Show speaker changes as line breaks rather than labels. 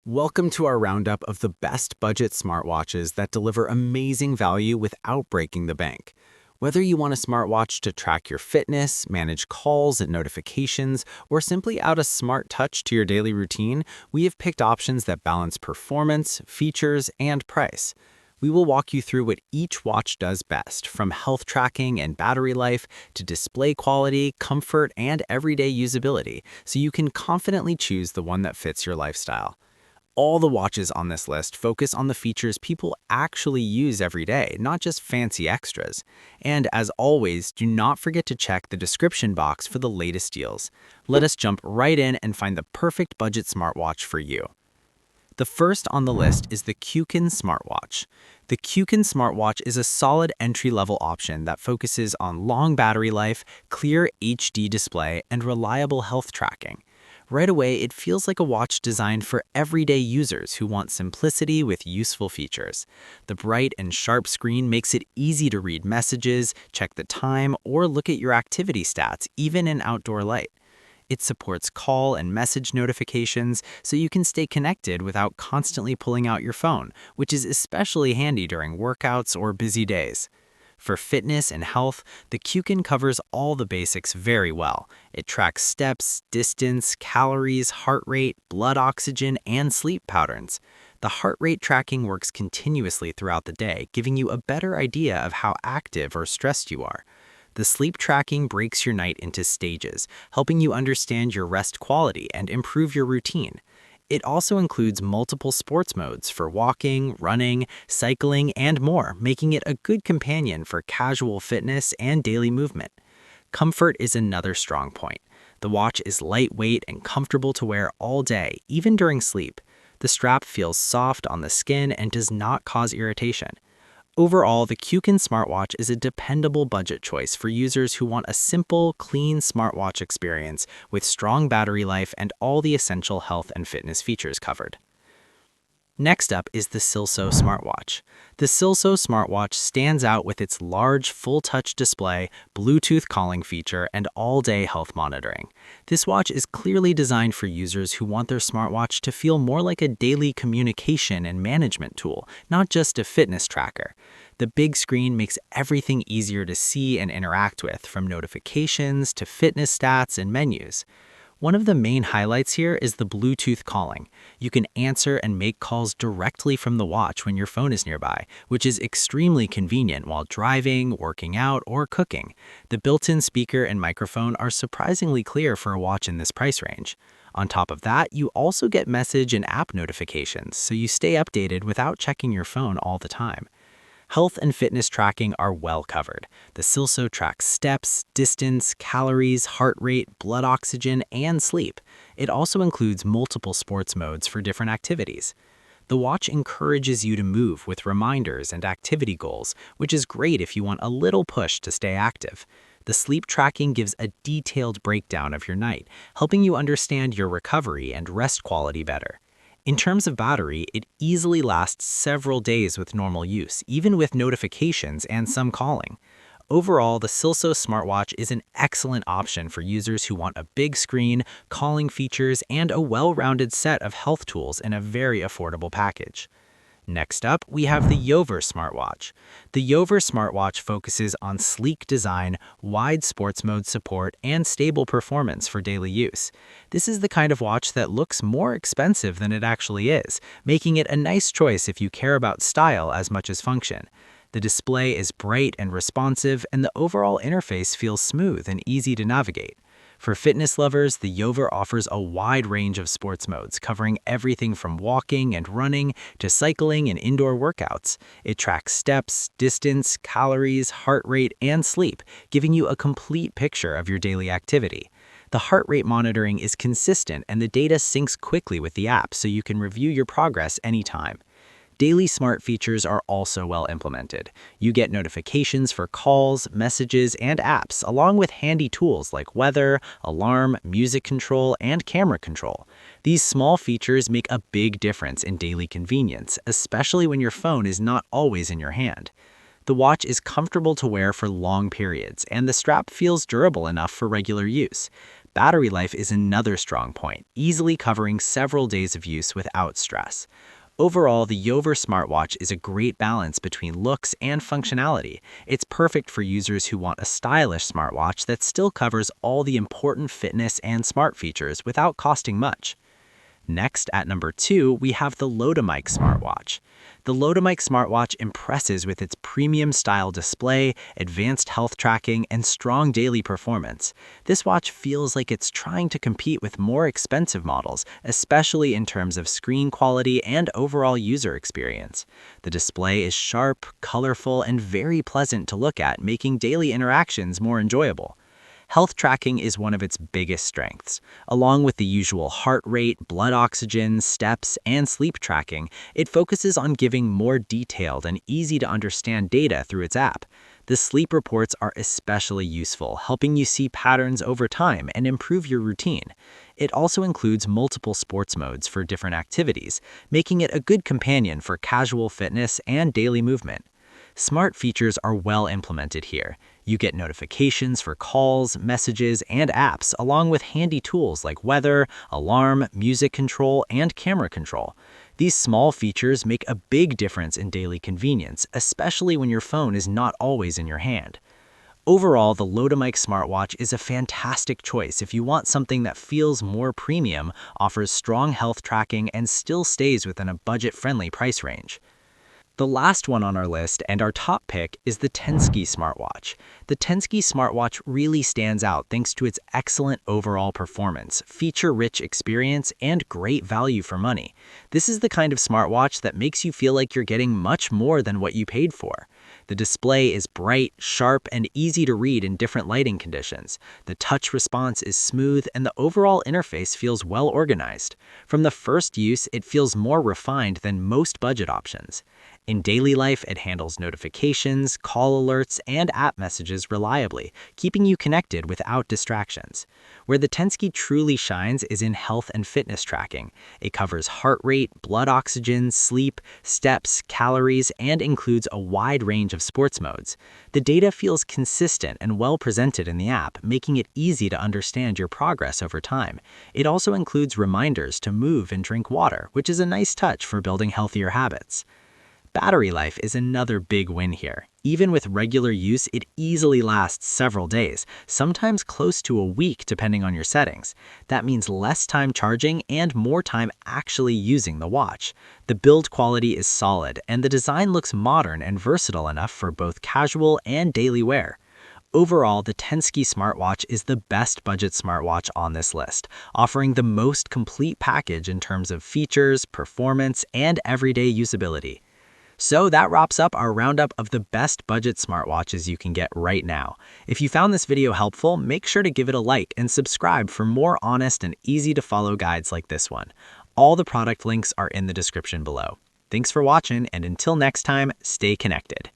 Welcome to our roundup of the best budget smartwatches that deliver amazing value without breaking the bank. Whether you want a smartwatch to track your fitness, manage calls and notifications, or simply add a smart touch to your daily routine, we have picked options that balance performance, features, and price. We will walk you through what each watch does best, from health tracking and battery life to display quality, comfort, and everyday usability, so you can confidently choose the one that fits your lifestyle. All the watches on this list focus on the features people actually use every day, not just fancy extras. And as always, do not forget to check the description box for the latest deals. Let us jump right in and find the perfect budget smartwatch for you. The first on the list is the Kukin smartwatch. The Kukin smartwatch is a solid entry-level option that focuses on long battery life, clear HD display, and reliable health tracking. Right away, it feels like a watch designed for everyday users who want simplicity with useful features. The bright and sharp screen makes it easy to read messages, check the time, or look at your activity stats, even in outdoor light. It supports call and message notifications, so you can stay connected without constantly pulling out your phone, which is especially handy during workouts or busy days. For fitness and health, the Kukin covers all the basics very well. It tracks steps, distance, calories, heart rate, blood oxygen, and sleep patterns. The heart rate tracking works continuously throughout the day, giving you a better idea of how active or stressed you are. The sleep tracking breaks your night into stages, helping you understand your rest quality and improve your routine. It also includes multiple sports modes for walking, running, cycling, and more, making it a good companion for casual fitness and daily movement. Comfort is another strong point. The watch is lightweight and comfortable to wear all day, even during sleep. The strap feels soft on the skin and does not cause irritation. Overall, the Kukin smartwatch is a dependable budget choice for users who want a simple, clean smartwatch experience with strong battery life and all the essential health and fitness features covered. Next up is the Silso smartwatch. The Silso smartwatch stands out with its large, full-touch display, Bluetooth calling feature, and all-day health monitoring. This watch is clearly designed for users who want their smartwatch to feel more like a daily communication and management tool, not just a fitness tracker. The big screen makes everything easier to see and interact with, from notifications to fitness stats and menus. One of the main highlights here is the Bluetooth calling. You can answer and make calls directly from the watch when your phone is nearby, which is extremely convenient while driving, working out, or cooking. The built-in speaker and microphone are surprisingly clear for a watch in this price range. On top of that, you also get message and app notifications, so you stay updated without checking your phone all the time. Health and fitness tracking are well covered. The Silso tracks steps, distance, calories, heart rate, blood oxygen, and sleep. It also includes multiple sports modes for different activities. The watch encourages you to move with reminders and activity goals, which is great if you want a little push to stay active. The sleep tracking gives a detailed breakdown of your night, helping you understand your recovery and rest quality better. In terms of battery, it easily lasts several days with normal use, even with notifications and some calling. Overall, the Silso smartwatch is an excellent option for users who want a big screen, calling features, and a well-rounded set of health tools in a very affordable package. Next up, we have the Yover smartwatch. The Yover smartwatch focuses on sleek design, wide sports mode support, and stable performance for daily use. This is the kind of watch that looks more expensive than it actually is, making it a nice choice if you care about style as much as function. The display is bright and responsive, and the overall interface feels smooth and easy to navigate. For fitness lovers, the Yover offers a wide range of sports modes, covering everything from walking and running to cycling and indoor workouts. It tracks steps, distance, calories, heart rate, and sleep, giving you a complete picture of your daily activity. The heart rate monitoring is consistent, and the data syncs quickly with the app, so you can review your progress anytime. Daily smart features are also well implemented. You get notifications for calls, messages, and apps, along with handy tools like weather, alarm, music control, and camera control. These small features make a big difference in daily convenience, especially when your phone is not always in your hand. The watch is comfortable to wear for long periods, and the strap feels durable enough for regular use. Battery life is another strong point, easily covering several days of use without stress. Overall, the Yover smartwatch is a great balance between looks and functionality. It's perfect for users who want a stylish smartwatch that still covers all the important fitness and smart features without costing much. Next, at number 2, we have the Lotamic smartwatch. The Lotamic smartwatch impresses with its premium style display, advanced health tracking, and strong daily performance. This watch feels like it's trying to compete with more expensive models, especially in terms of screen quality and overall user experience. The display is sharp, colorful, and very pleasant to look at, making daily interactions more enjoyable. Health tracking is one of its biggest strengths. Along with the usual heart rate, blood oxygen, steps, and sleep tracking, it focuses on giving more detailed and easy-to-understand data through its app. The sleep reports are especially useful, helping you see patterns over time and improve your routine. It also includes multiple sports modes for different activities, making it a good companion for casual fitness and daily movement. Smart features are well implemented here. You get notifications for calls, messages, and apps, along with handy tools like weather, alarm, music control, and camera control. These small features make a big difference in daily convenience, especially when your phone is not always in your hand. Overall, the Lotamic smartwatch is a fantastic choice if you want something that feels more premium, offers strong health tracking, and still stays within a budget-friendly price range. The last one on our list and our top pick is the Tenski smartwatch. The Tenski smartwatch really stands out thanks to its excellent overall performance, feature-rich experience, and great value for money. This is the kind of smartwatch that makes you feel like you're getting much more than what you paid for. The display is bright, sharp, and easy to read in different lighting conditions. The touch response is smooth, and the overall interface feels well organized. From the first use, it feels more refined than most budget options. In daily life, it handles notifications, call alerts, and app messages reliably, keeping you connected without distractions. Where the Tenski truly shines is in health and fitness tracking. It covers heart rate, blood oxygen, sleep, steps, calories, and includes a wide range of sports modes. The data feels consistent and well presented in the app, making it easy to understand your progress over time. It also includes reminders to move and drink water, which is a nice touch for building healthier habits. Battery life is another big win here. Even with regular use, it easily lasts several days, sometimes close to a week depending on your settings. That means less time charging and more time actually using the watch. The build quality is solid, and the design looks modern and versatile enough for both casual and daily wear. Overall, the Tenski smartwatch is the best budget smartwatch on this list, offering the most complete package in terms of features, performance, and everyday usability. So that wraps up our roundup of the best budget smartwatches you can get right now. If you found this video helpful, make sure to give it a like and subscribe for more honest and easy to follow guides like this one. All the product links are in the description below. Thanks for watching, and until next time, stay connected.